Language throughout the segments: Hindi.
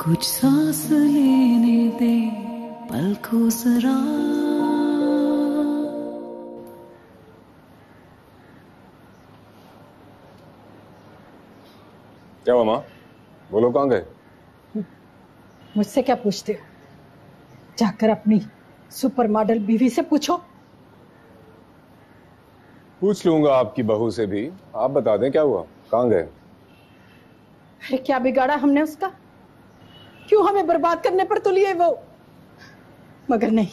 कुछ सांस लेने दे पलकों जरा। क्या हुआ माँ? बोलो, कहाँ गए? मुझसे क्या पूछते हो? जाकर अपनी सुपर मॉडल बीवी से पूछो। पूछ लूंगा आपकी बहू से भी। आप बता दें क्या हुआ, कहाँ गए? अरे क्या बिगाड़ा हमने उसका? क्यों हमें बर्बाद करने पर तुली है वो? मगर नहीं,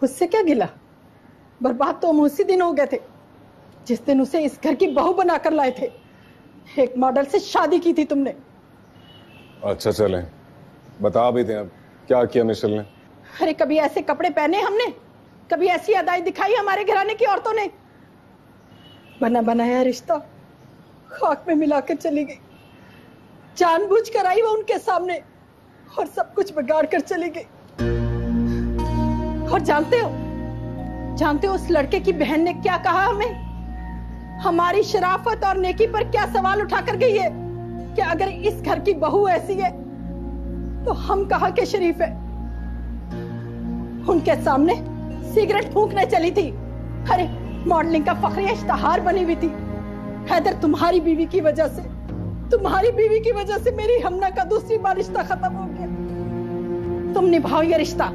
उससे क्या गिला? बर्बाद तो हम उसी दिन हो गए थे जिस दिन उसे इस घर की बहू बनाकर लाए थे। एक मॉडल से शादी की थी तुमने। अच्छा चलें, बता भी दें अब क्या किया मिशेल ने। अरे कभी ऐसे कपड़े पहने हमने? कभी ऐसी अदाई दिखाई हमारे घराने की औरतों ने? बना बनाया रिश्ता खाक में मिलाकर चली गई। जानबूझ कर आई वो उनके सामने और सब कुछ बिगाड़ कर चली गई। और जानते हो उस लड़के की बहन ने क्या कहा हमें? हमारी शराफत और नेकी पर क्या सवाल उठाकर गई है कि अगर इस घर की बहू ऐसी है तो हम कहाँ के शरीफ है। उनके सामने सिगरेट फूंकने चली थी। अरे मॉडलिंग का फखरिया इश्तहार बनी हुई थी। हैदर तुम्हारी बीवी की वजह से मेरी हमना का दूसरी बार रिश्ता खत्म हो गया। तुम निभाओ ये रिश्ता,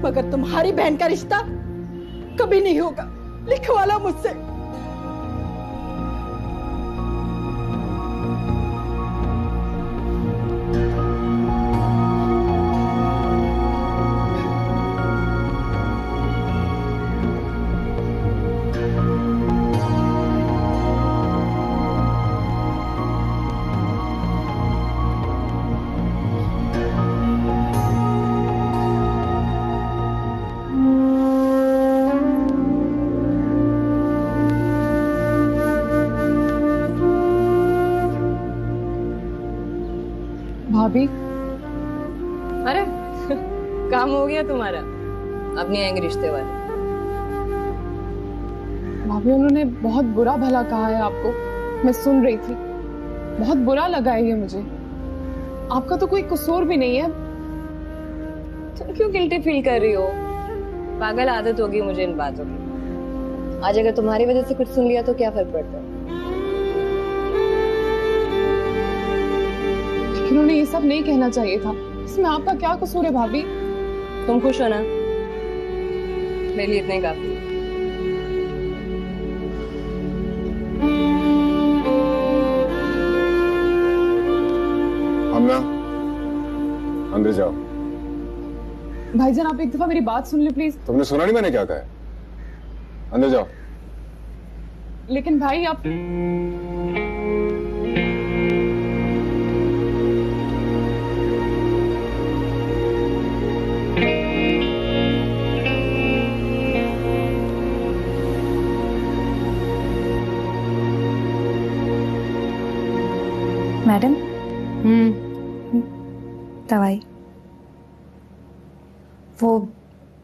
मगर तुम्हारी बहन का रिश्ता कभी नहीं होगा। लिखवा लो मुझसे। भाभी, अरे काम हो गया तुम्हारा। अब नहीं आएंगे रिश्ते वाले। भाभी उन्होंने बहुत बुरा भला कहा है आपको। मैं सुन रही थी, बहुत बुरा लगा है ये मुझे। आपका तो कोई कसूर भी नहीं है। तुम क्यों गिल्टी फील कर रही हो? पागल आदत होगी मुझे इन बातों की। आज अगर तुम्हारी वजह से कुछ सुन लिया तो क्या फर्क पड़ता है? उन्होंने ये सब नहीं कहना चाहिए था। इसमें आपका क्या कसूर है भाभी? तुम खुश हो ना? मेरे लिए इतना ही काफी है। हमना, अंदर जाओ। भाईजान आप एक दफा मेरी बात सुन ले प्लीज। तुमने सुना नहीं मैंने क्या कहा है? अंदर जाओ। लेकिन भाई आप मैडम, दवाई। वो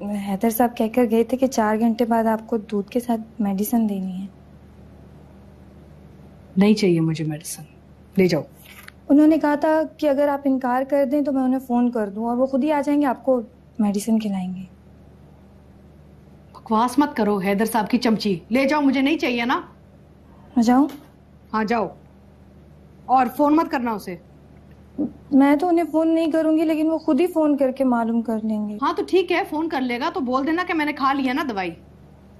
हैदर साहब कहकर गए थे कि 4 घंटे बाद आपको दूध के साथ मेडिसिन देनी है। नहीं चाहिए मुझे मेडिसिन, ले जाओ। उन्होंने कहा था कि अगर आप इनकार कर दें तो मैं उन्हें फोन कर दूं और वो खुद ही आ जाएंगे, आपको मेडिसिन खिलाएंगे। बकवास मत करो हैदर साहब की चमची। ले जाओ, मुझे नहीं चाहिए ना। मैं जाऊं? हाँ जाओ, और फोन मत करना उसे। मैं तो उन्हें फोन नहीं करूंगी, लेकिन वो खुद ही फोन करके मालूम कर लेंगे। हाँ तो ठीक है, फोन कर लेगा तो बोल देना कि मैंने खा लिया ना दवाई।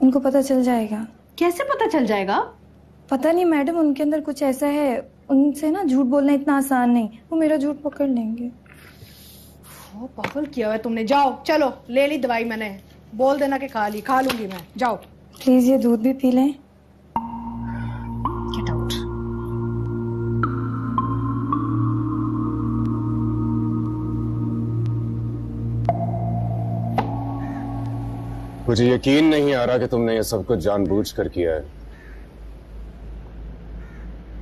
उनको पता चल जाएगा। कैसे पता चल जाएगा? पता नहीं मैडम, उनके अंदर कुछ ऐसा है। उनसे ना झूठ बोलना इतना आसान नहीं। वो मेरा झूठ पकड़ लेंगे। वो पागल किया है तुमने। जाओ, चलो, ले ली दवाई मैंने। बोल देना कि खा ली। खा लूंगी मैं। जाओ प्लीज, ये दूध भी पी लें। Get out. मुझे यकीन नहीं आ रहा कि तुमने ये सब कुछ जानबूझकर किया है।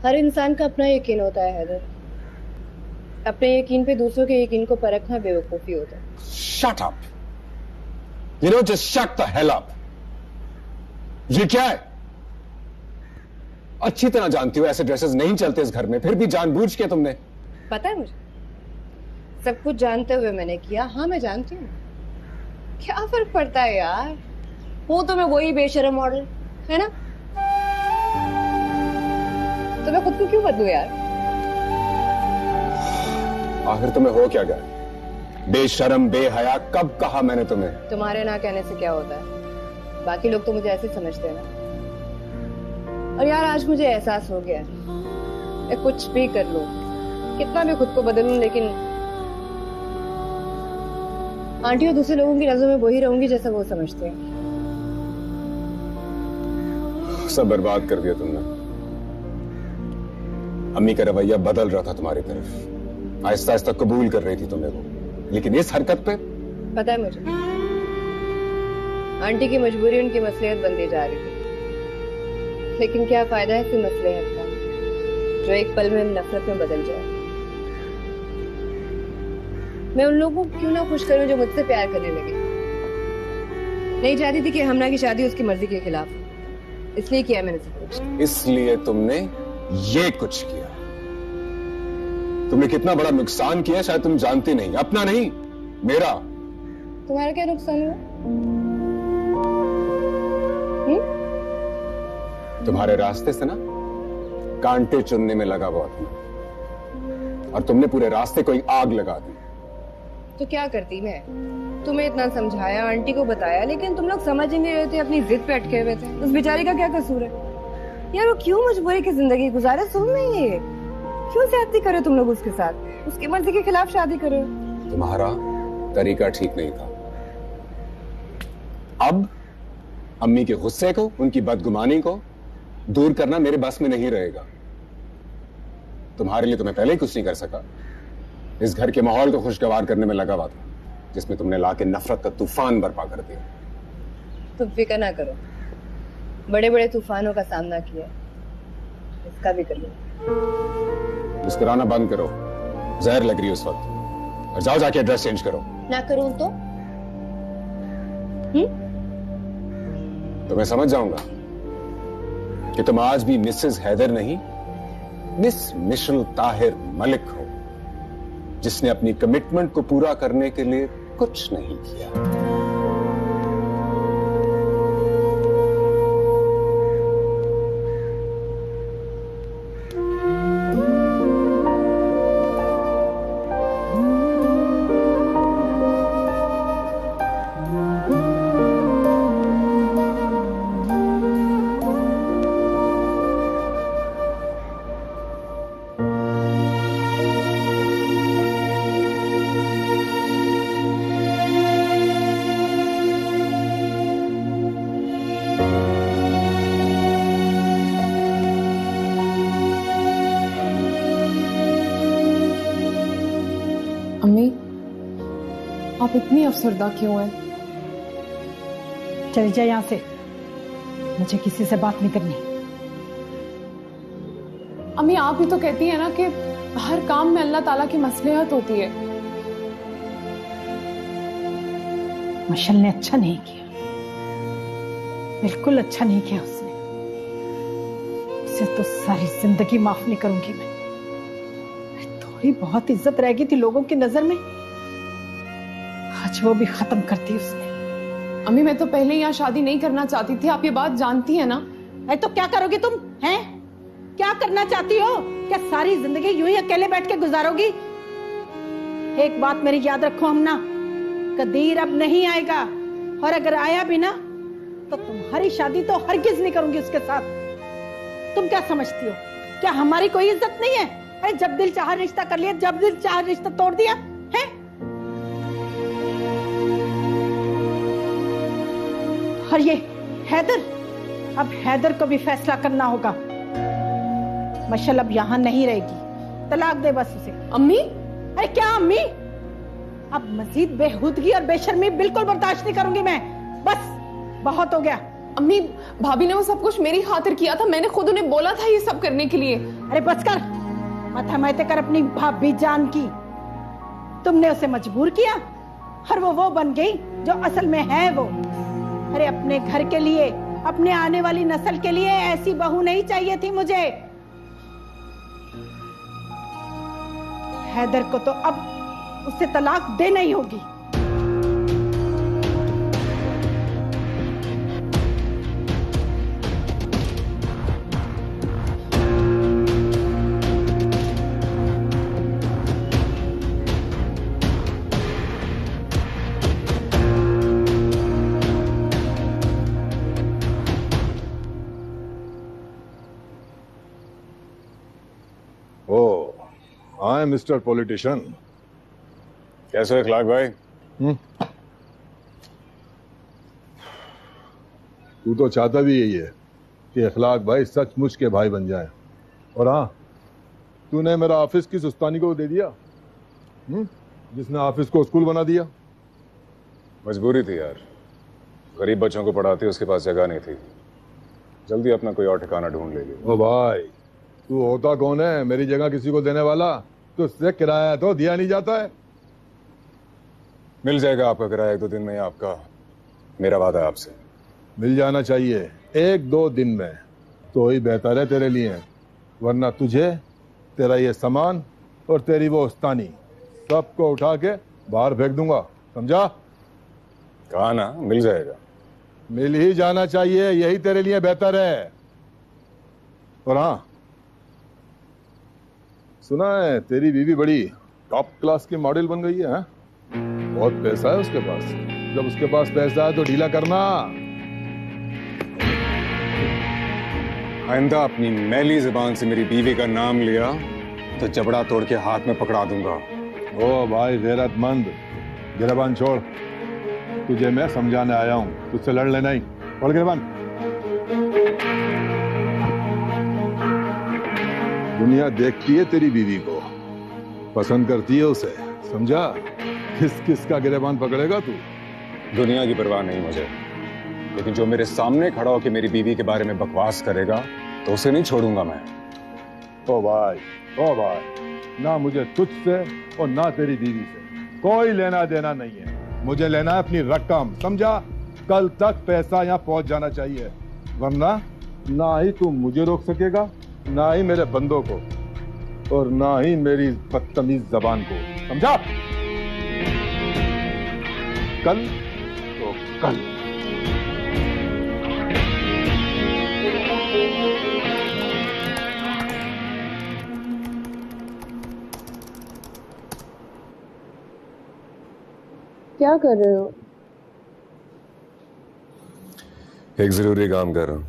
हर इंसान का अपना यकीन होता है हैदर। अपने यकीन पे दूसरों के यकीन को परखना बेवकूफी होता है। Shut up. You know, just shut the hell up. ये क्या है? अच्छी तरह जानती हो ऐसे ड्रेसेस नहीं चलते इस घर में, फिर भी जानबूझ के तुमने। पता है मुझे, सब कुछ जानते हुए मैंने किया। हाँ मैं जानती हूँ, क्या फर्क पड़ता है यार, हूँ तो मैं वही बेशरम मॉडल है ना, तो मैं खुद को क्यों बदलूं यार। आखिर तुम्हें हो क्या गया? बेशरम बेहया कब कहा मैंने तुम्हें? तुम्हारे ना कहने से क्या होता है, बाकी लोग तो मुझे ऐसे समझते हैं ना। और यार आज मुझे एहसास हो गया, मैं कुछ भी कर लूं, कितना भी खुद को बदलूं, लेकिन आंटी और दूसरे लोगों की नजरों में वही रहूंगी जैसा वो समझते हैं। सब बर्बाद कर दिया तुमने। अम्मी का रवैया बदल रहा था तुम्हारी तरफ, आहिस्ता आहिस्ता कबूल कर रही थी तुम्हें वो, लेकिन इस हरकत पे पता है मुझे, आंटी की मजबूरी उनकी मसलियत बनती जा रही थी, लेकिन क्या फायदा है ऐसी मसलियत का जो एक पल में नफरत में बदल जाए। मैं उन लोगों को क्यों ना खुश करूं जो मुझसे प्यार करने लगे। नहीं चाहती थी कि हमना की शादी उसकी मर्जी के खिलाफ, इसलिए किया मैंने सब कुछ। इसलिए तुमने ये कुछ किया। तुमने कितना बड़ा नुकसान किया शायद तुम जानती नहीं, अपना नहीं मेरा। तुम्हारा क्या नुकसान हुआ? तुम्हारे रास्ते से ना कांटे चुनने में लगा हुआ था, और तुमने पूरे रास्ते को आग लगा दी। तो क्या करती मैं, तुम्हें इतना समझाया, आंटी को बताया, लेकिन तुम लोग समझ ही नहीं रहे थे, अपनी जिद पे अटके हुए थे। उस बेचारी का क्या कसूर है यार, वो क्यों मजबूरी की जिंदगी गुजारे? सुन नहीं है, क्यों ज्यादती करे तुम लोग उसके साथ, उसकी मर्जी के खिलाफ शादी करे। तुम्हारा तरीका ठीक नहीं था। अब अम्मी के गुस्से को, उनकी बदगुमानी को दूर करना मेरे बस में नहीं रहेगा। तुम्हारे लिए तो मैं पहले ही कुछ नहीं कर सका, इस घर के माहौल को खुशगवार करने में लगा हुआ था, जिसमें तुमने लाके नफरत का तूफान बर्पा कर दिया। तुम फिक्र ना करो, बड़े बड़े तूफानों का सामना किया, इसका भी कर लो। मुस्कुराना बंद करो, जहर लग रही है उस वक्त, और जाओ जाके ड्रेस चेंज करो। ना करूं तो मैं समझ जाऊंगा कि तुम आज भी मिसेस हैदर नहीं, मिस मिशेल ताहिर मलिक हो, जिसने अपनी कमिटमेंट को पूरा करने के लिए कुछ नहीं किया। अम्मी, आप इतनी अफसरदा क्यों हैं? चली जा यहाँ से, मुझे किसी से बात नहीं करनी। अम्मी आप ही तो कहती है ना कि हर काम में अल्लाह ताला की मसलिहत होती है। मशल ने अच्छा नहीं किया, बिल्कुल अच्छा नहीं किया उसने। उसे तो सारी जिंदगी माफ नहीं करूंगी मैं। थोड़ी बहुत इज्जत रह गई थी लोगों की नजर में, आज वो भी खत्म कर दी उसने। अम्मी मैं तो पहले यहाँ शादी नहीं करना चाहती थी, आप ये बात जानती है ना। तो क्या करोगी तुम हैं? क्या करना चाहती हो? क्या सारी जिंदगी यूं ही अकेले बैठ के गुजारोगी? एक बात मेरी याद रखो हमना, कदीर अब नहीं आएगा, और अगर आया भी ना तो तुम्हारी शादी तो हरगिज नहीं करूंगी उसके साथ। तुम क्या समझती हो, क्या हमारी कोई इज्जत नहीं है? अरे जब दिल चाहा रिश्ता कर लिया, जब दिल चाहा रिश्ता तोड़ दिया है। और ये हैदर, अब हैदर को भी फैसला करना होगा। मशल अब यहाँ नहीं रहेगी, तलाक दे बस उसे। अम्मी, अरे क्या अम्मी? अब मजीद बेहूदगी और बेशर्मी बिल्कुल बर्दाश्त नहीं करूंगी मैं, बस बहुत हो गया। अम्मी भाभी ने वो सब कुछ मेरी खातिर किया था, मैंने खुद उन्हें बोला था ये सब करने के लिए। अरे बस कर, माथा माथे कर अपनी भाभी जान की। तुमने उसे मजबूर किया और वो बन गई जो असल में है वो। अरे अपने घर के लिए, अपने आने वाली नस्ल के लिए ऐसी बहू नहीं चाहिए थी मुझे। हैदर को तो अब उससे तलाक देना ही होगी। हाँ मिस्टर पॉलिटिशियन। कैसे हो इखलाक भाई? तू तो चाहता भी यही है कि इखलाक भाई सचमुच के भाई बन जाए। और हाँ, तूने मेरा ऑफिस किस उस्तानी को दे दिया जिसने ऑफिस को स्कूल बना दिया? मजबूरी थी यार, गरीब बच्चों को पढ़ाती उसके पास जगह नहीं थी। जल्दी अपना कोई और ठिकाना ढूंढ ले लिया। ओ भाई, तू होता कौन है मेरी जगह किसी को देने वाला? तुझसे किराया तो दिया नहीं जाता है। मिल जाएगा आपका किराया 1-2 दिन में। आपका मेरा वादा है आपसे। मिल जाना चाहिए 1-2 दिन में, तो ही बेहतर है तेरे लिए, वरना तुझे, तेरा ये सामान और तेरी वो उस्तानी सबको उठा के बाहर फेंक दूंगा, समझा? कहा ना, मिल जाएगा। मिल ही जाना चाहिए, यही तेरे लिए बेहतर है। और हाँ, सुना है तेरी बीवी बड़ी टॉप क्लास की मॉडल बन गई है, बहुत पैसा है उसके पास। जब उसके पास पैसा है तो ढीला करना। आइंदा अपनी मैली जुबान से मेरी बीवी का नाम लिया तो जबड़ा तोड़ के हाथ में पकड़ा दूंगा। ओ भाई गैरतमंद, गिरबान छोड़, तुझे मैं समझाने आया हूं, तुझसे लड़ लेना ही। और गिरबान, दुनिया देखती है तेरी बीवी को, पसंद करती है उसे, समझा? किस किस का गिरबान पकड़ेगा तू? दुनिया की परवाह नहीं मुझे, लेकिन जो मेरे सामने खड़ा होकर मेरी बीवी के बारे में बकवास करेगा तो उसे नहीं छोड़ूंगा मैं। ओ भाई, ना मुझे तुझसे और ना तेरी बीवी से कोई लेना देना नहीं है। मुझे लेना है अपनी रकम, समझा? कल तक पैसा यहाँ पहुंच जाना चाहिए, वरना ना ही तू मुझे रोक सकेगा, ना ही मेरे बंदों को, और ना ही मेरी बदतमीज जबान को, समझा? कल तो कल। क्या कर रहे हो? एक जरूरी काम कर रहा हूं।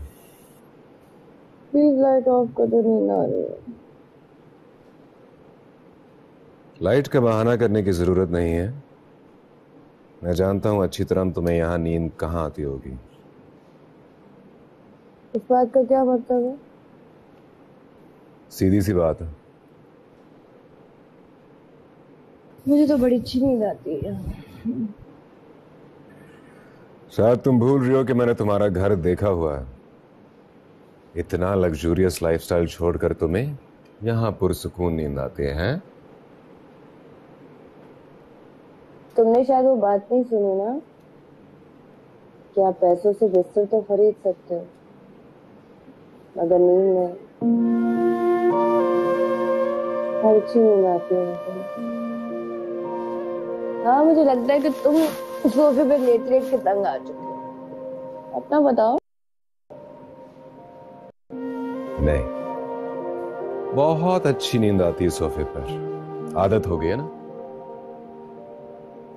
प्लीज लाइट ऑफ कर दो, नींद आ रही है। लाइट का बहाना करने की जरूरत नहीं है। मैं जानता हूं अच्छी तरह तुम्हें यहां नींद कहां आती होगी। इस बात का क्या मतलब है? सीधी सी बात है, मुझे तो बड़ी अच्छी नींद आती है। शायद तुम भूल रही हो कि मैंने तुम्हारा घर देखा हुआ है। इतना लग्जूरियस लाइफस्टाइल छोड़कर तुम्हें यहां पुरसुकून नींद आते हैं। तुमने शायद वो बात नहीं सुनी ना कि आप पैसों से बिस्तर तो खरीद सकते हो, मगर नींद नहीं। हर अच्छी नींद आती है। हाँ, मुझे लगता है कि तुम सोफे पे लेट लेट के तंग आ चुके हो। अपना बताओ। नहीं, बहुत अच्छी नींद आती है सोफे पर, आदत हो गई है ना।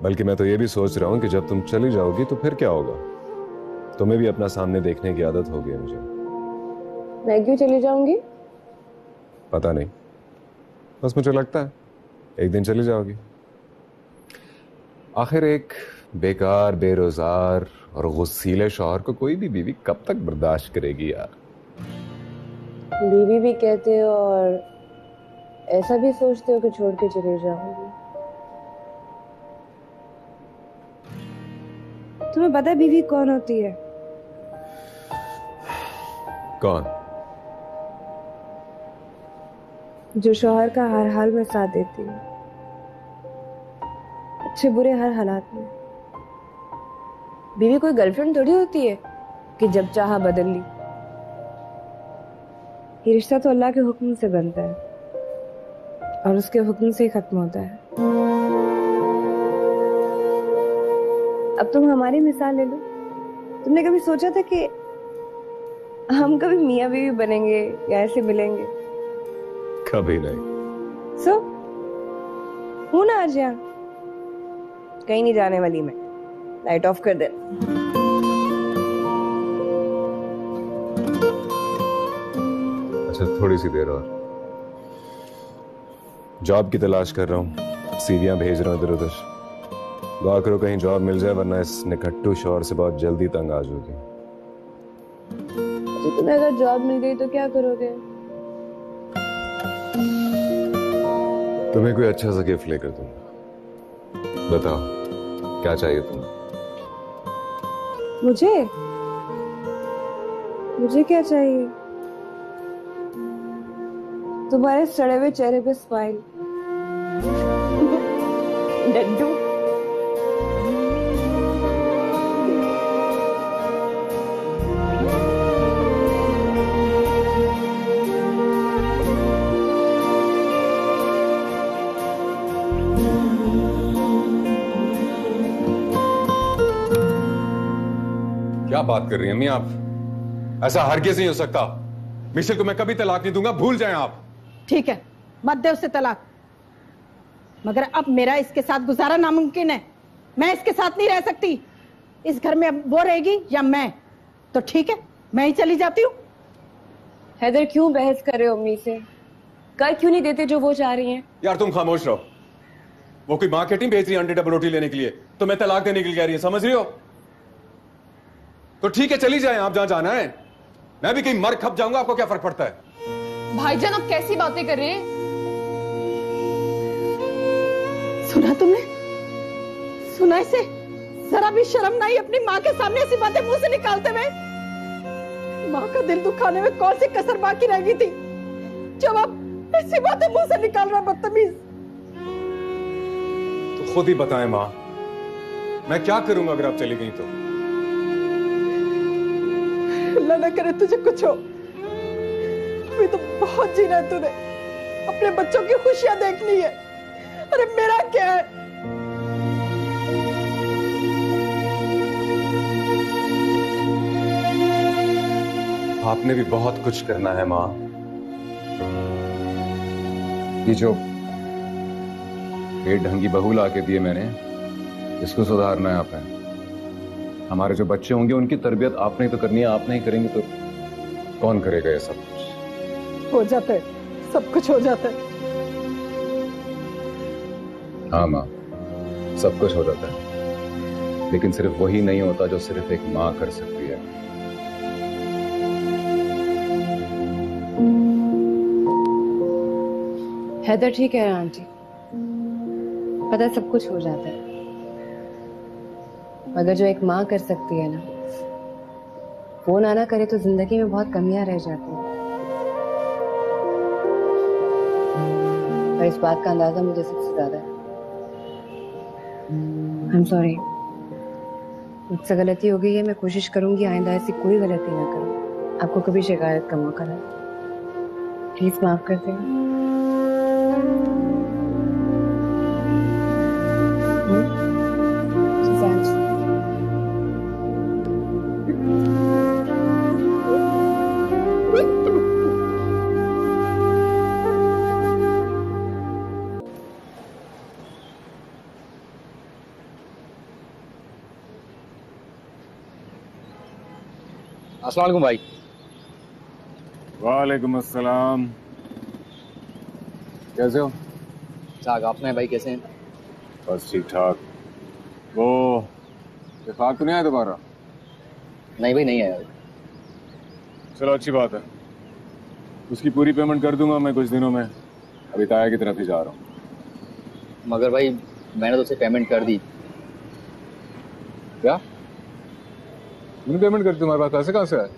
बल्कि मैं तो ये भी सोच रहा हूं कि जब तुम चली जाओगी तो फिर क्या होगा। तुम्हें भी अपना सामने देखने की आदत हो गई है मुझे। मैं क्यों चली जाऊंगी? पता नहीं, बस मुझे लगता है एक दिन चली जाओगी। आखिर एक बेकार, बेरोजगार और गुस्सीले शौहर को कोई भी बीवी कब तक बर्दाश्त करेगी यार। बीवी भी कहते हो और ऐसा भी सोचते हो कि छोड़ के चले जाऊंगी। तुम्हें पता है बीवी कौन होती है? कौन? जो शौहर का हर हाल में साथ देती है, अच्छे बुरे हर हालात में। बीवी कोई गर्लफ्रेंड थोड़ी होती है कि जब चाहा बदल ली। ये रिश्ता तो अल्लाह के हुक्म से बनता है और उसके हुक्म से ही खत्म होता है। अब तुम हमारी मिसाल ले लो। तुमने कभी सोचा था कि हम कभी मियाँ बीवी बनेंगे या ऐसे मिलेंगे? कभी नहीं। सो हूं ना आज यहाँ, कहीं नहीं जाने वाली मैं। लाइट ऑफ कर दे। अच्छा, थोड़ी सी देर और। जॉब की तलाश कर रहा हूँ, सीवियां भेज रहा हूँ इधर उधर। दुआ करो कहीं जॉब मिल जाए, वरना इस निकट्टू शौहर से बहुत जल्दी तंग आ जाओगी। तो तुम्हें अगर जॉब मिल गई तो क्या करोगे? तुम्हें कोई अच्छा सा गिफ्ट लेकर दूंगा। बताओ क्या चाहिए तुम्हें? मुझे क्या चाहिए? तुम्हारे सड़े हुए चेहरे पे स्माइल। डड्डू। क्या बात कर रही हैं अम्मी आप? ऐसा हरगिज़ नहीं हो सकता। मिशेल को मैं कभी तलाक नहीं दूंगा, भूल जाएं आप। ठीक है, मत दे उसे तलाक, मगर अब मेरा इसके साथ गुजारा नामुमकिन है। मैं इसके साथ नहीं रह सकती। इस घर में अब वो रहेगी या मैं? तो ठीक है, मैं ही चली जाती हूँ। हैदर, क्यों बहस कर रहे हो अम्मी से? कर क्यों नहीं देते जो वो चाह रही हैं? यार तुम खामोश रहो। वो कोई मार्केटिंग भेज रही है अंडे डबल रोटी लेने के लिए, तो मैं तलाक देने के लिए कह रही है, समझ रही हो? तो ठीक है, चली जाए आप जहां जाना है। मैं भी कहीं मर खप जाऊंगा, आपको क्या फर्क पड़ता है? भाईजान आप कैसी बातें कर रहे हैं? सुना तुमने? सुना इसे? जरा भी शर्म नहीं अपनी माँ के सामने ऐसी बातें मुंह से निकालते हुए। माँ का दिल दुखाने में कौन सी कसर बाकी रह गई थी जब आप ऐसी बातें मुंह से निकाल रहे? बदतमीज। तो खुद ही बताएं माँ, मैं क्या करूंगा अगर आप चली गई तो? अल्लाह ना करे तुझे कुछ हो। अभी तो बहुत जीना है तूने, अपने बच्चों की खुशियां देखनी है। अरे मेरा क्या है? आपने भी बहुत कुछ करना है माँ। ये जो बेढंगी बहू ला के दिए मैंने, इसको सुधारना है आपने। हमारे जो बच्चे होंगे उनकी तरबियत आपने ही तो करनी है। आप नहीं करेंगे तो कौन करेगा? ये सब कुछ हो जाता है, सब कुछ हो जाता है। हाँ माँ, सब कुछ हो जाता है, लेकिन सिर्फ वही नहीं होता जो सिर्फ एक माँ कर सकती है। हैदर ठीक है आंटी, पता है सब कुछ हो जाता है, मगर जो एक माँ कर सकती है ना, वो ना करे तो जिंदगी में बहुत कमियां रह जाती हैं। और इस बात का अंदाजा मुझे सबसे ज्यादा है। आई एम सॉरी, मुझसे गलती हो गई है। मैं कोशिश करूंगी आइंदा ऐसी कोई गलती ना करूं, आपको कभी शिकायत का मौका ना। प्लीज माफ कर दें। अस्सलाम वालेकुम भाई। वालेकुम अस्सलाम। कैसे हो? ठीक, आपने भाई कैसे हैं? बस ठीक ठाक। वो इत्तेफाक तो नहीं आया दोबारा? नहीं भाई, नहीं आया। चलो अच्छी बात है, उसकी पूरी पेमेंट कर दूंगा मैं कुछ दिनों में। अभी ताया की तरफ ही जा रहा हूँ। मगर भाई मैंने तो उसे पेमेंट कर दी। क्या तुमने पेमेंट कर दी? तुम्हारे पास पैसे कहाँ से आए?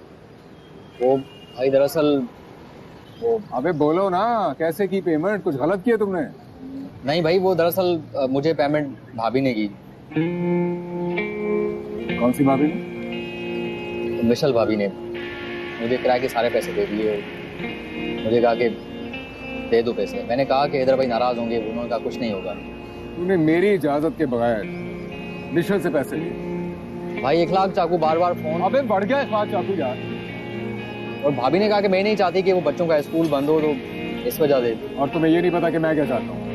वो भाई दरअसल वो अबे बोलो ना, कैसे की पेमेंट? कुछ गलत किया तुमने? नहीं भाई, वो दरअसल मुझे पेमेंट भाभी ने की। कौन सी भाभी ने? मिशेल भाभी ने मुझे किराए के सारे पैसे दे दिए। मुझे कहा कि दे दो पैसे। मैंने कहा कि इधर भाई नाराज होंगे। उन्होंने कहा कुछ नहीं होगा। तूने मेरी इजाजत के बगैर निशल से पैसे लिए। भाई 1 लाख चाकू, बार बार फोन। अबे बढ़ गया 1 लाख चाकू यार। और भाभी ने कहा कि मैं नहीं चाहती कि वो बच्चों का स्कूल बंद हो, तो इस वजह से। और तुम्हें ये नहीं पता कि मैं क्या चाहता हूँ?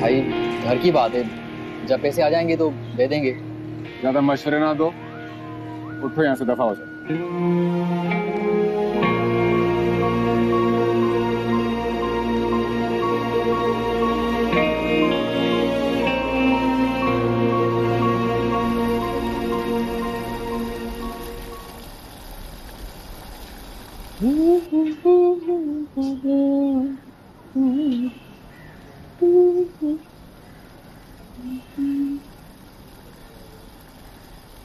भाई घर की बात है, जब पैसे आ जाएंगे तो दे देंगे। ज्यादा मशवरे ना दो, उठो यहाँ से, दफा हो जाओ।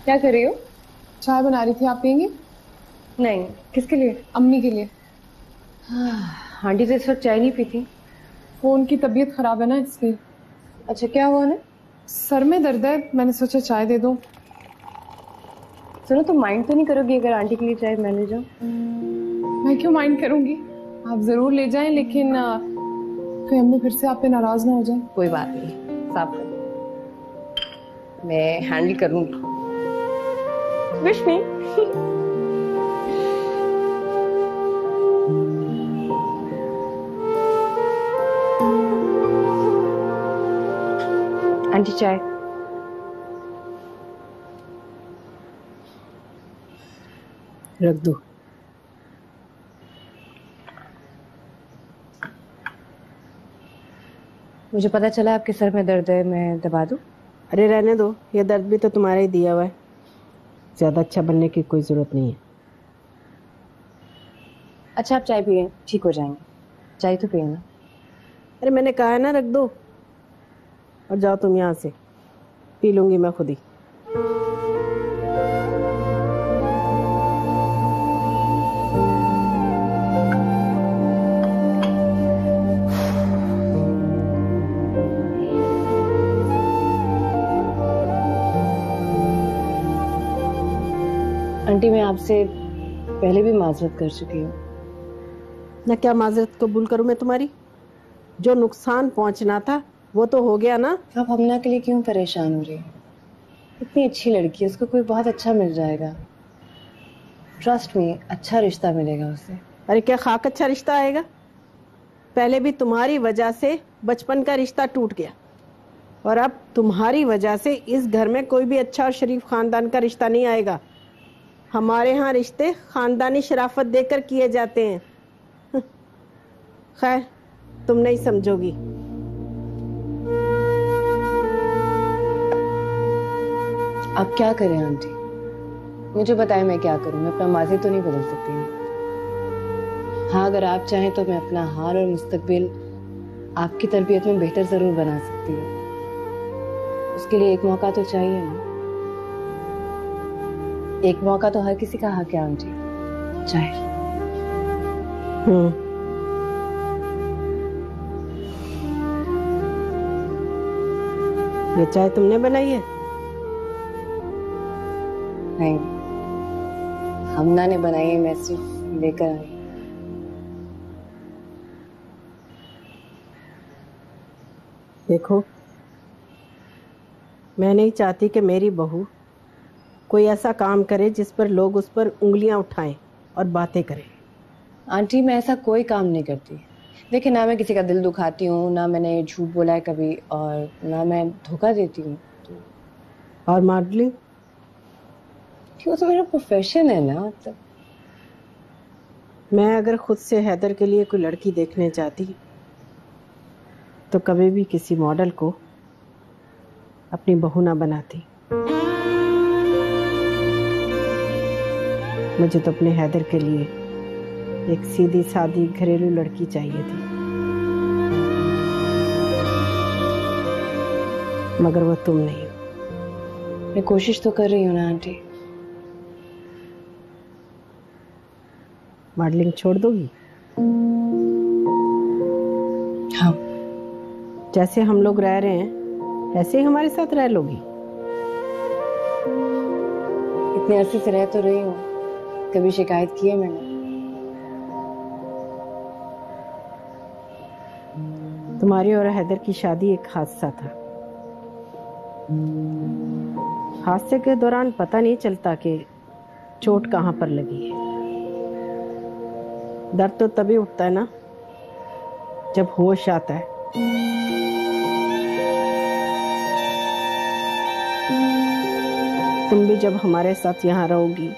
क्या कर रही हो? चाय बना रही थी, आप पियेंगी? नहीं, किसके लिए? अम्मी के लिए। आंटी तो इस वक्त चाय नहीं पीती। फोन की तबीयत खराब है ना, इसलिए। अच्छा, क्या हुआ ना? सर में दर्द है, मैंने सोचा चाय दे दूं। सुनो, तुम माइंड तो नहीं करोगी अगर आंटी के लिए चाय मैं ले जाऊं? मैं क्यों माइंड करूंगी, आप जरूर ले जाएं, लेकिन कहीं अम्मी फिर से आप पे नाराज ना हो जाए। कोई बात नहीं, साफ कर, मैं हैंडल करूंगी। Wish me. आंटी चाय। रख दो। मुझे पता चला आपके सर में दर्द है, मैं दबा दूं? अरे रहने दो, ये दर्द भी तो तुम्हारा ही दिया हुआ है, ज्यादा अच्छा बनने की कोई जरूरत नहीं है। अच्छा, आप चाय पिए, ठीक हो जाएंगे। चाय तो पिए ना। अरे मैंने कहा है ना, रख दो और जाओ तुम यहाँ से, पी लूंगी मैं खुद ही। आंटी, मैं आपसे पहले भी माजरत कर चुकी हूँ। ना क्या माजरत कबूल करूं मैं तुम्हारी? जो नुकसान पहुंचना था वो तो हो गया ना। आप हमना के लिए क्यों परेशान हो रही हैं? इतनी अच्छी लड़की है, उसको कोई बहुत अच्छा मिल जाएगा। ट्रस्ट में, अच्छा रिश्ता मिलेगा उसे। अरे क्या खाक अच्छा रिश्ता आएगा? पहले भी तुम्हारी वजह से बचपन का रिश्ता टूट गया, और अब तुम्हारी वजह से इस घर में कोई भी अच्छा और शरीफ खानदान का रिश्ता नहीं आएगा। हमारे यहाँ रिश्ते खानदानी शराफत देकर किए जाते हैं। खैर, तुम नहीं समझोगी। आप क्या करें आंटी? मुझे बताएं मैं क्या करूं? मैं अपना माजी तो नहीं बदल सकती। हाँ, अगर आप चाहें तो मैं अपना हाल और मुस्तकबिल आपकी तरबियत में बेहतर जरूर बना सकती हूँ। उसके लिए एक मौका तो चाहिए ना। एक मौका तो हर किसी का हक है आंटी। चाहे ये चाय तुमने बनाई है? नहीं, हमना ने बनाई है, मैं सिर्फ लेकर आई। देखो, मैं नहीं चाहती कि मेरी बहू कोई ऐसा काम करे जिस पर लोग उस पर उंगलियां उठाएं और बातें करें। आंटी, मैं ऐसा कोई काम नहीं करती। देखिए, ना मैं किसी का दिल दुखाती हूँ, ना मैंने झूठ बोला है कभी, और ना मैं धोखा देती हूँ। और मॉडलिंग? वो तो मेरा प्रोफेशन है ना। मतलब मैं अगर खुद से हैदर के लिए कोई लड़की देखने जाती तो कभी भी किसी मॉडल को अपनी बहू ना बनाती। मुझे तो अपने हैदर के लिए एक सीधी सादी घरेलू लड़की चाहिए थी, मगर वो तुम नहीं हो। मैं कोशिश तो कर रही हूँ ना आंटी। मॉडलिंग छोड़ दोगी? हाँ। जैसे हम लोग रह रहे हैं ऐसे ही हमारे साथ रह लोगी? इतने अरसे से रह तो रही हूँ, कभी शिकायत की है मैंने? तुम्हारी और हैदर की शादी एक हादसा था। हादसे के दौरान पता नहीं चलता कि चोट कहाँ पर लगी है। दर्द तो तभी उठता है ना जब होश आता है। तुम भी जब हमारे साथ यहाँ रहोगी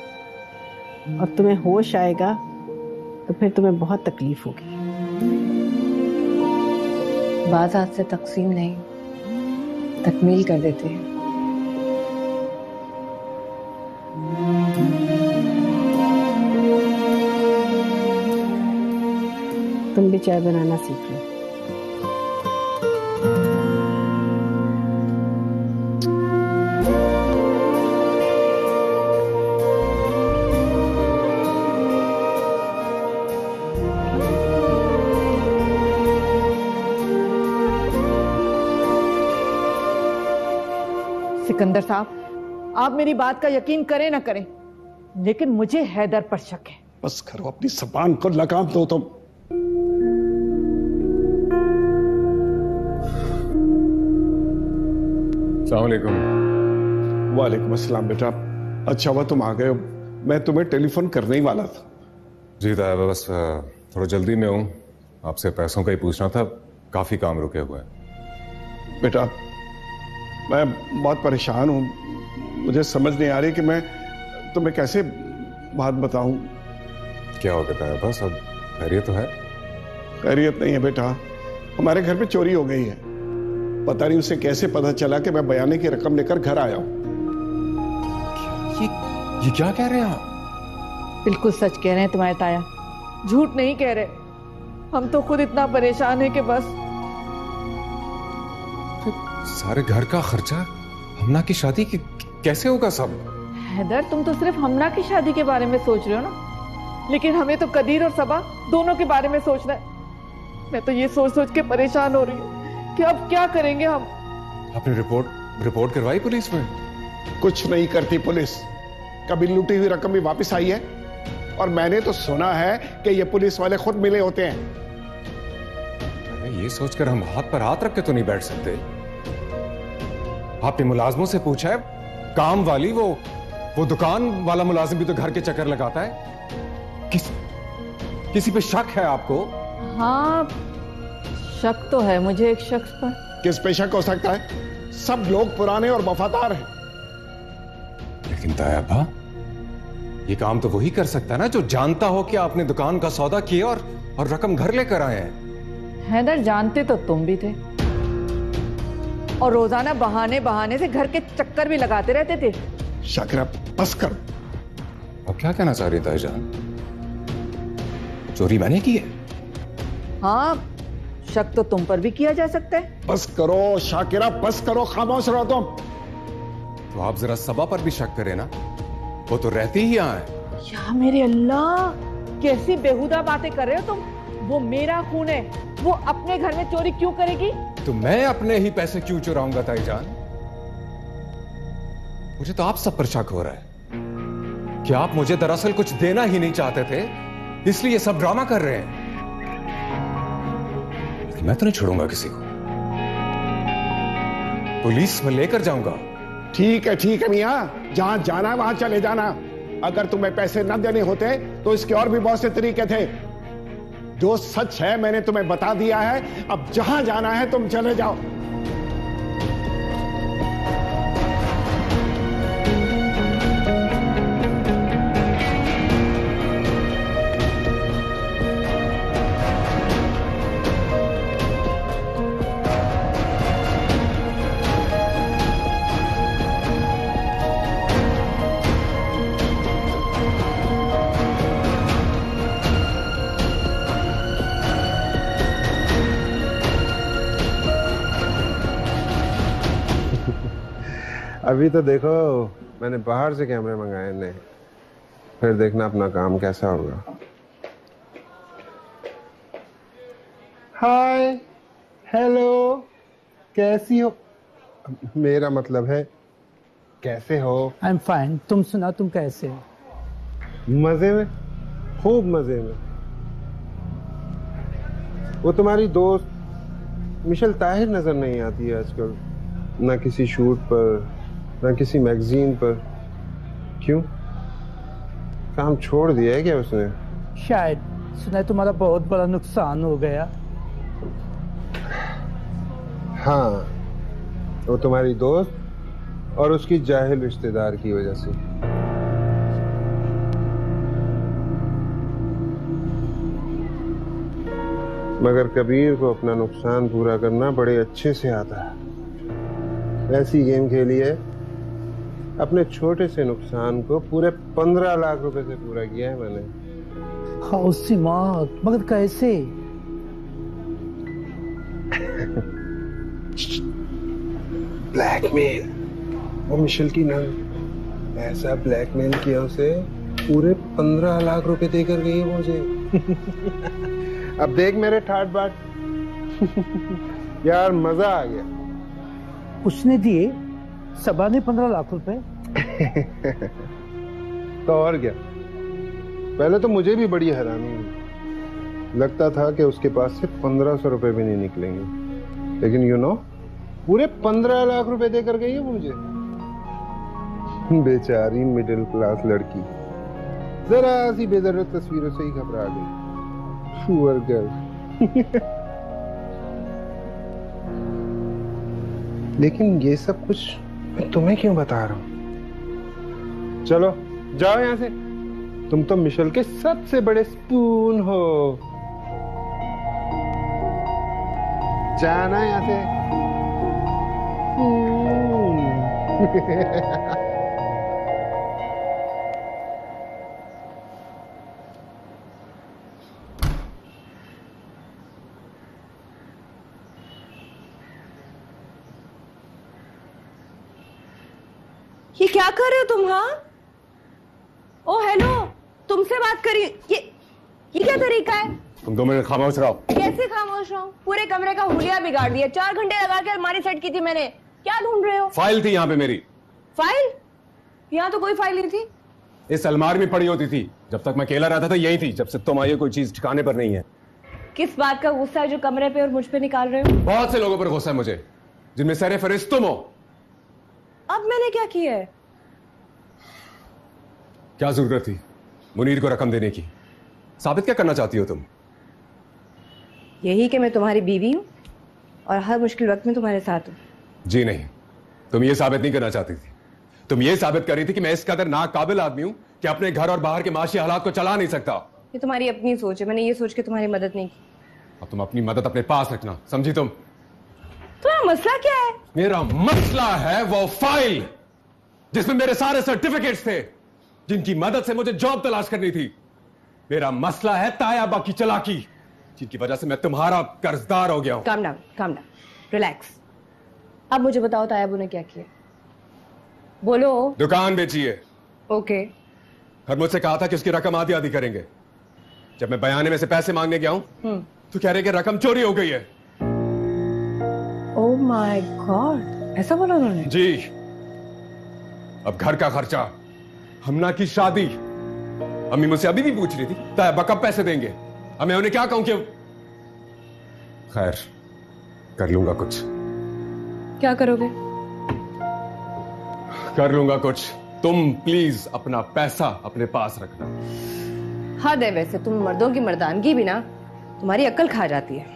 और तुम्हें होश आएगा तो फिर तुम्हें बहुत तकलीफ होगी। बात आज से तकसीम नहीं, तकमील कर देते हैं। तुम भी चाय बनाना सीख लो। सिकंदर साहब, आप मेरी बात का यकीन करें ना करें, लेकिन मुझे हैदर पर शक है। बस करो, अपनी जबान को लगाम दो तुम। अस्सलाम वालेकुम। वालेकुम अस्सलाम बेटा, अच्छा हुआ तुम आ गए हो, मैं तुम्हें टेलीफोन करने ही वाला था। जी ताया, बस थोड़ा जल्दी में हूँ, आपसे पैसों का ही पूछना था, काफी काम रुके हुए हैं। बेटा मैं बहुत परेशान हूँ, मुझे समझ नहीं आ रही कि मैं तुम्हें कैसे बात बताऊं। क्या हो गया है? बस अब खैरियत तो है? खैरियत नहीं है बेटा, हमारे घर पे चोरी हो गई है। पता नहीं उसे कैसे पता चला कि मैं बयाने की रकम लेकर घर आया हूं। ये क्या कह रहे हैं आप? बिल्कुल सच कह रहे हैं तुम्हारे ताया, झूठ नहीं कह रहे। हम तो खुद इतना परेशान हैं कि बस। सारे घर का खर्चा, हमना की शादी की कैसे होगा सब? हैदर, तुम तो सिर्फ हमना की शादी के बारे में सोच रहे हो ना, लेकिन हमें तो कदीर और सबा दोनों के बारे में सोचना है। मैं तो ये सोच सोच के परेशान हो रही हूँ कि अब क्या करेंगे हम। आपने रिपोर्ट करवाई पुलिस में? कुछ नहीं करती पुलिस, कभी लूटी हुई रकम भी वापस आई है, और मैंने तो सुना है कि ये पुलिस वाले खुद मिले होते हैं। ये सोचकर हम हाथ पर हाथ रख के तो नहीं बैठ सकते। आपने मुलाजमों से पूछा है? काम वाली वो दुकान वाला मुलाजिम भी तो घर के चक्कर लगाता है। किसी पे शक है आपको? हाँ, शक तो है मुझे एक शख्स पर। किस पे शक हो सकता है? सब लोग पुराने और वफादार हैं। लेकिन तायाबा, ये काम तो वही कर सकता है ना जो जानता हो कि आपने दुकान का सौदा किया और रकम घर लेकर आए हैं। हैदर, जानते तो तुम भी थे और रोजाना बहाने से घर के चक्कर भी लगाते रहते थे। शाकिरा बस कर। अब क्या कहना चाह रही ताईजान? चोरी मैंने की है? हाँ, शक तो तुम पर भी किया जा सकता है। बस करो शाकिरा, बस करो, खामोश रहो तुम। तो आप जरा सबा पर भी शक करें ना, वो तो रहती ही यहाँ है। या मेरे अल्लाह, कैसी बेहुदा बातें कर रहे हो तुम। वो मेरा खून है, वो अपने घर में चोरी क्यों करेगी? तो मैं अपने ही पैसे क्यों चुराऊंगा ताईजान? मुझे तो आप सब पर शक हो रहा है कि आप मुझे दरअसल कुछ देना ही नहीं चाहते थे, इसलिए ये सब ड्रामा कर रहे हैं। लेकिन मैं तो नहीं छोड़ूंगा किसी को, पुलिस में लेकर जाऊंगा। ठीक है मियां, जहां जाना है वहां चले जाना। अगर तुम्हें पैसे न देने होते तो इसके और भी बहुत से तरीके थे। जो सच है मैंने तुम्हें बता दिया है, अब जहां जाना है तुम चले जाओ। अभी तो देखो, मैंने बाहर से कैमरे मंगाए ने, फिर देखना अपना काम कैसा होगा। हाय, हेलो, कैसी हो? मेरा मतलब है कैसे हो? आई एम फाइन, तुम सुना, तुम कैसे हो? मजे में, खूब मजे में। वो तुम्हारी दोस्त मिशेल ताहिर नजर नहीं आती है आजकल, ना किसी शूट पर, ना किसी मैगजीन पर। क्यों? काम छोड़ दिया है क्या उसने? शायद सुना है तुम्हारा बहुत बड़ा नुकसान हो गया। हाँ, वो तुम्हारी दोस्त और उसकी जाहिल रिश्तेदार की वजह से। मगर कबीर को अपना नुकसान पूरा करना बड़े अच्छे से आता है। ऐसी गेम खेली है, अपने छोटे से नुकसान को पूरे 15 लाख रुपए से पूरा किया है मैंने। हाँ उससे मौत, मगर कैसे? ब्लैकमेल। वो मिशेल की नंग ऐसा ब्लैकमेल किया उसे, पूरे 15 लाख रुपए देकर गई है मुझे। अब देख मेरे ठाट बाट। यार मजा आ गया। उसने दिए, सबा ने 15 लाख रुपए। तो और क्या, पहले तो मुझे भी बड़ी हैरानी हुई। लगता था कि उसके पास से 1500 रुपए भी नहीं निकलेंगे, लेकिन यू नो पूरे 15 लाख रुपए देकर गई है मुझे। बेचारी मिडिल क्लास लड़की जरा सी बेदर्द तस्वीरों से ही घबरा गई। Poor girl. लेकिन ये सब कुछ मैं तुम्हें क्यों बता रहा हूं? चलो जाओ यहां से, तुम तो मिशेल के सबसे बड़े स्पून हो। जाना यहां से। ये क्या कर रहे हो तुम? हाँ, ओ हेलो, तुमसे बात करी। ये क्या तरीका है? तुम 2 मिनट खामोश रहो। कैसे खामोश रहूं? पूरे कमरे का हुलिया बिगाड़ दिया। 4 घंटे लगा के अलमारी सेट की थी मैंने। क्या ढूंढ रहे हो? फाइल थी यहाँ पे मेरी। फाइल? यहाँ तो कोई फाइल नहीं थी। इस अलमारी में पड़ी होती थी जब तक मैं अकेला रहता था, यही थी। जब से तुम आई हो कोई चीज ठिकाने पर नहीं है। किस बात का गुस्सा है जो कमरे पे और मुझ पे निकाल रहे हो? बहुत से लोगों पर गुस्सा है मुझे, जिनमें सर फहरिस्त तुम हो। अब मैंने क्या किया है? क्या जरूरत थी मुनीर को रकम देने की? साबित क्या करना चाहती हो तुम? यही कि मैं तुम्हारी बीवी हूँ और हर मुश्किल वक्त में तुम्हारे साथ हूँ। जी नहीं, तुम ये साबित नहीं करना चाहती थी। तुम ये साबित कर रही थी कि मैं इस कदर नाकाबिल आदमी हूं कि अपने घर और बाहर के माशी हालात को चला नहीं सकता। ये तुम्हारी अपनी सोच है, मैंने ये सोच के तुम्हारी मदद नहीं की। अब तुम अपनी मदद अपने पास रखना, समझी तुम? तुम्हारा मसला क्या है? मेरा मसला है वो फाइल जिसमें मेरे सारे सर्टिफिकेट्स थे, जिनकी मदद से मुझे जॉब तलाश करनी थी। मेरा मसला है तायाबा की चालाकी, जिनकी वजह से मैं तुम्हारा कर्जदार हो गया हूं। Calm down, relax. अब मुझे बताओ तायाबू ने क्या किया? बोलो। दुकान बेची है। ओके। और मुझसे कहा था कि उसकी रकम आधी आधी करेंगे। जब मैं बयाने में से पैसे मांगने गया हूं तो कह रहे कि रकम चोरी हो गई है। ओह माय गॉड, ऐसा बोला उन्होंने? जी। अब घर का खर्चा, हमना की शादी। अम्मी मुझसे अभी भी पूछ रही थी तायबा कब पैसे देंगे। अब मैं उन्हें क्या कहूं कि खैर कर लूंगा कुछ। क्या करोगे? कर लूंगा कुछ। तुम प्लीज अपना पैसा अपने पास रखना। हद है वैसे, तुम मर्दों की मर्दानगी भी ना तुम्हारी अक्ल खा जाती है।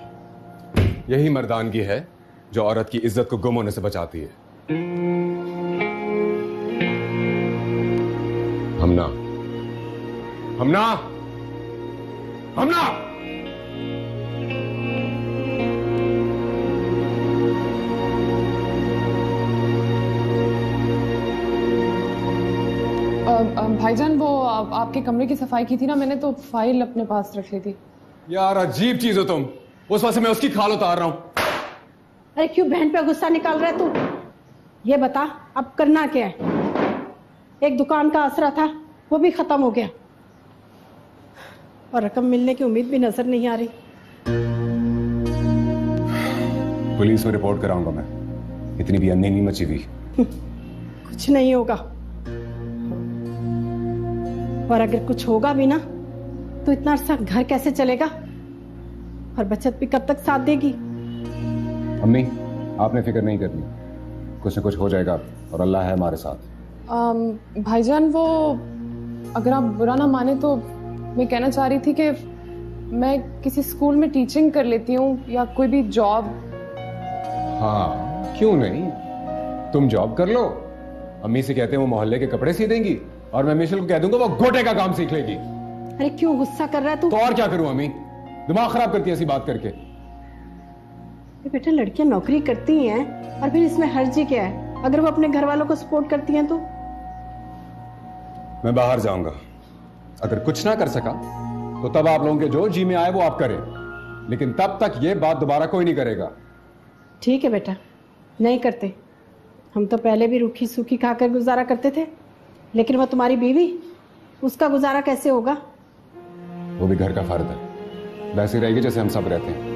यही मर्दानगी है जो औरत की इज्जत को गुम होने से बचाती है। हमना, हमना, हमना। भाईजान वो आपके कमरे की सफाई की थी ना मैंने, तो फाइल अपने पास रख ली थी। यार अजीब चीज हो तुम। उस वक्त से मैं उसकी खाल उतार रहा हूं। अरे क्यों बहन पे गुस्सा निकाल रहा है तू? ये बता अब करना क्या है? एक दुकान का आसरा था, वो भी खत्म हो गया और रकम मिलने की उम्मीद भी नजर नहीं आ रही। पुलिस में रिपोर्ट कराऊंगा मैं। इतनी भी अन्नी नहीं मची हुई। कुछ नहीं होगा, और अगर कुछ होगा भी ना तो इतना अरसा घर कैसे चलेगा और बचत भी कब तक साथ देगी? अम्मी, आपने फिक्र नहीं करनी, कुछ न कुछ हो जाएगा और अल्लाह है हमारे साथ। भाईजान, वो अगर आप बुरा ना माने तो मैं कहना चाह रही थी कि मैं किसी स्कूल में टीचिंग कर लेती हूँ या कोई भी जॉब। हाँ, क्यों नहीं, तुम जॉब कर लो। अम्मी से कहते हैं वो मोहल्ले के कपड़े सी देंगी और मैं मिशेल को कह दूंगा वो गोटे का काम सीख लेगी। अरे क्यों गुस्सा कर रहा है तू? तो और क्या करूं अम्मी, दिमाग खराब करती है ऐसी बात करके। बेटा, लड़कियां नौकरी करती हैं और फिर इसमें हर्जी क्या है? अगर वो अपने घर वालों को सपोर्ट करती हैं तो। मैं बाहर जाऊंगा, अगर कुछ ना कर सका तो तब आप लोगों के जो जी में आए वो आप करें, लेकिन तब तक ये बात दोबारा कोई नहीं करेगा। ठीक है बेटा, नहीं करते। हम तो पहले भी रूखी सूखी खाकर गुजारा करते थे, लेकिन वो तुम्हारी बीवी, उसका गुजारा कैसे होगा? वो भी घर का फर्द है, वैसे रहेगी जैसे हम सब रहते हैं।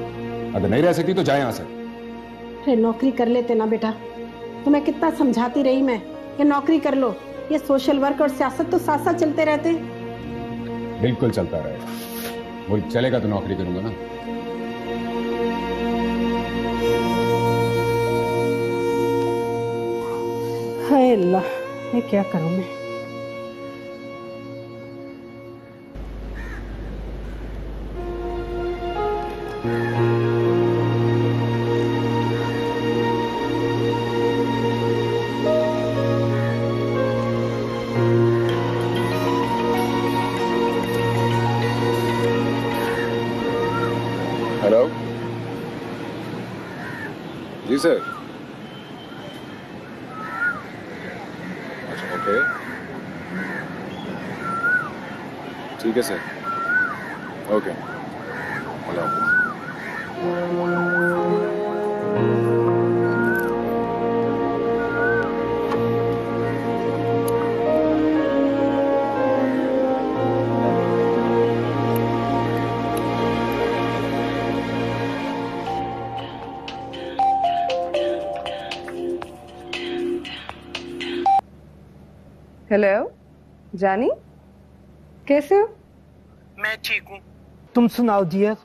अगर नहीं रह सकती तो जाए यहां से। अरे नौकरी कर लेते ना बेटा, तुम्हें कितना समझाती रही मैं कि नौकरी कर लो। ये सोशल वर्क और सियासत तो साथ साथ चलते रहते हैं। बिल्कुल चलता रहेगा, वो चलेगा तो नौकरी करूंगा ना। हाय अल्लाह, मैं क्या करूं मैं? हेलो जी सर। ओके, ठीक है सर, ओके, अल्लाह हाफ़िज़। हेलो जानी, कैसे हो? मैं ठीक हूँ, तुम सुनाओ डियर।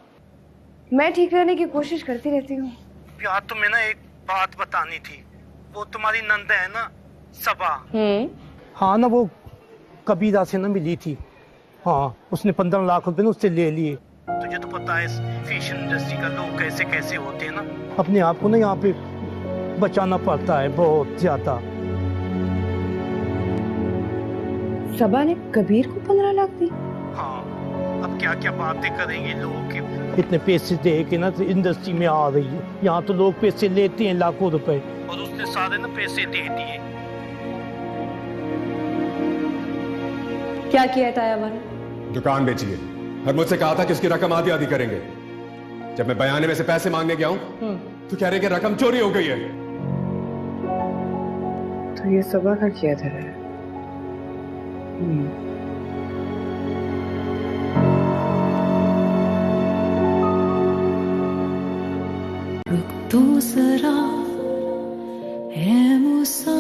मैं ठीक रहने की कोशिश करती रहती हूँ। यार तुम्हें ना एक बात बतानी थी। वो तुम्हारी नंद है ना, सबा। हाँ ना, वो कबीरा से ना मिली थी। हाँ, उसने 15 लाख रुपए ना उससे ले लिए। तुझे तो पता है फैशन इंडस्ट्री का लोग कैसे कैसे होते हैं ना। अपने आप को ना यहाँ पे बचाना पड़ता है बहुत ज्यादा। सबा ने कबीर को 15 लाख दी? हाँ, अब क्या क्या बातें करेंगे लोग। इतने पैसे दे के ना तो इंडस्ट्री में आ रही है। यहाँ तो लोग पैसे लेते हैं लाखों रुपए, और उसने सारे ना पैसे दे दिए। क्या किया ताया ने? दुकान बेची है और मुझसे कहा था कि उसकी रकम आधी आधी करेंगे। जब मैं बयाने में से पैसे मांगने गया हूँ तो कह रहे कि रकम चोरी हो गई है। तो ये सबा का किया था। रुक तो जरा है मुसा